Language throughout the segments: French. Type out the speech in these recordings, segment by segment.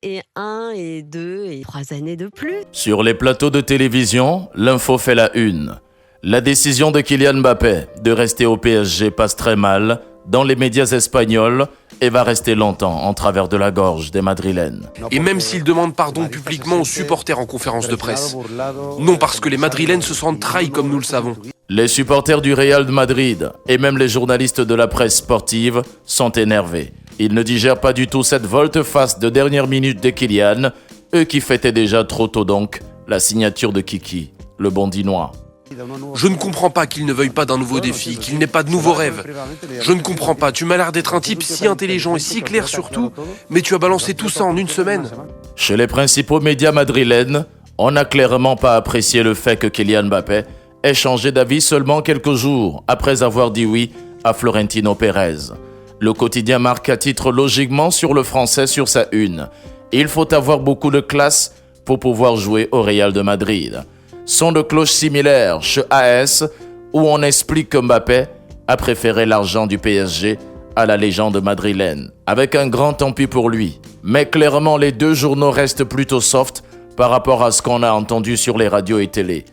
Et 1 et 2 et 3 années de plus. Sur les plateaux de télévision, l'info fait la une. La décision de Kylian Mbappé de rester au PSG passe très mal dans les médias espagnols et va rester longtemps en travers de la gorge des Madrilènes. Et même s'il demande pardon publiquement aux supporters en conférence de presse. Non, parce que les Madrilènes se sentent trahis comme nous le savons. Les supporters du Real de Madrid et même les journalistes de la presse sportive sont énervés. Ils ne digèrent pas du tout cette volte-face de dernière minute de Kylian, eux qui fêtaient déjà trop tôt donc la signature de Kiki, le Bondinois. Je ne comprends pas qu'il ne veuille pas d'un nouveau défi, qu'il n'ait pas de nouveaux rêves. Je ne comprends pas, tu m'as l'air d'être un type si intelligent et si clair surtout, mais tu as balancé tout ça en une semaine. Chez les principaux médias madrilènes, on n'a clairement pas apprécié le fait que Kylian Mbappé ait changé d'avis seulement quelques jours après avoir dit oui à Florentino Pérez. Le quotidien marque à titre logiquement sur le français sur sa une. Il faut avoir beaucoup de classe pour pouvoir jouer au Real de Madrid. Son de cloche similaire chez AS où on explique que Mbappé a préféré l'argent du PSG à la légende madrilène, avec un grand tant pis pour lui. Mais clairement, les deux journaux restent plutôt soft par rapport à ce qu'on a entendu sur les radios et télé.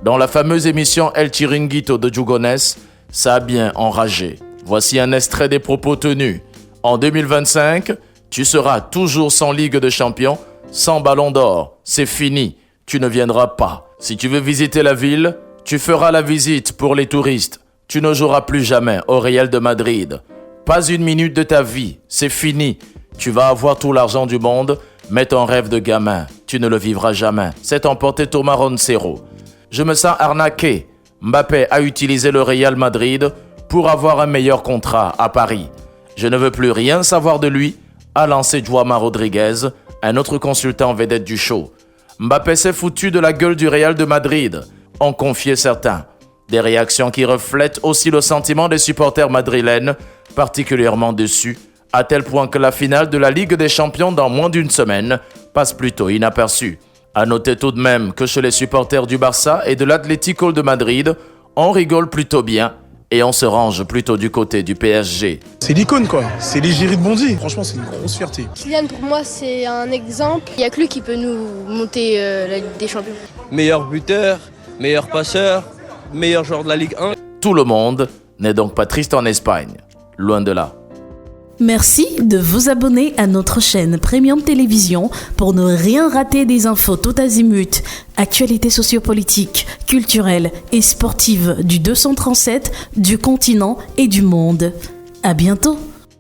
Dans la fameuse émission El Chiringuito de Jugones, ça a bien enragé. Voici un extrait des propos tenus. En 2025, tu seras toujours sans Ligue des Champions, sans Ballon d'Or. C'est fini, tu ne viendras pas. Si tu veux visiter la ville, tu feras la visite pour les touristes. Tu ne joueras plus jamais au Real de Madrid. Pas une minute de ta vie, c'est fini. Tu vas avoir tout l'argent du monde, mais ton rêve de gamin, tu ne le vivras jamais. C'est emporté Thomas Roncero. Je me sens arnaqué. Mbappé a utilisé le Real Madrid pour avoir un meilleur contrat à Paris. Je ne veux plus rien savoir de lui, a lancé Juanma Rodriguez, un autre consultant vedette du show. Mbappé s'est foutu de la gueule du Real de Madrid, ont confié certains. Des réactions qui reflètent aussi le sentiment des supporters madrilènes, particulièrement déçus, à tel point que la finale de la Ligue des Champions dans moins d'une semaine passe plutôt inaperçue. À noter tout de même que chez les supporters du Barça et de l'Atlético de Madrid, on rigole plutôt bien et on se range plutôt du côté du PSG. C'est l'icône quoi, c'est l'égérie de Bondy. Franchement, c'est une grosse fierté. Kylian, pour moi, c'est un exemple. Il n'y a que lui qui peut nous monter la Ligue des Champions. Meilleur buteur, meilleur passeur, meilleur joueur de la Ligue 1. Tout le monde n'est donc pas triste en Espagne, loin de là. Merci de vous abonner à notre chaîne Premium Télévision pour ne rien rater des infos tout azimut, actualités sociopolitiques, culturelles et sportives du 237, du continent et du monde. À bientôt.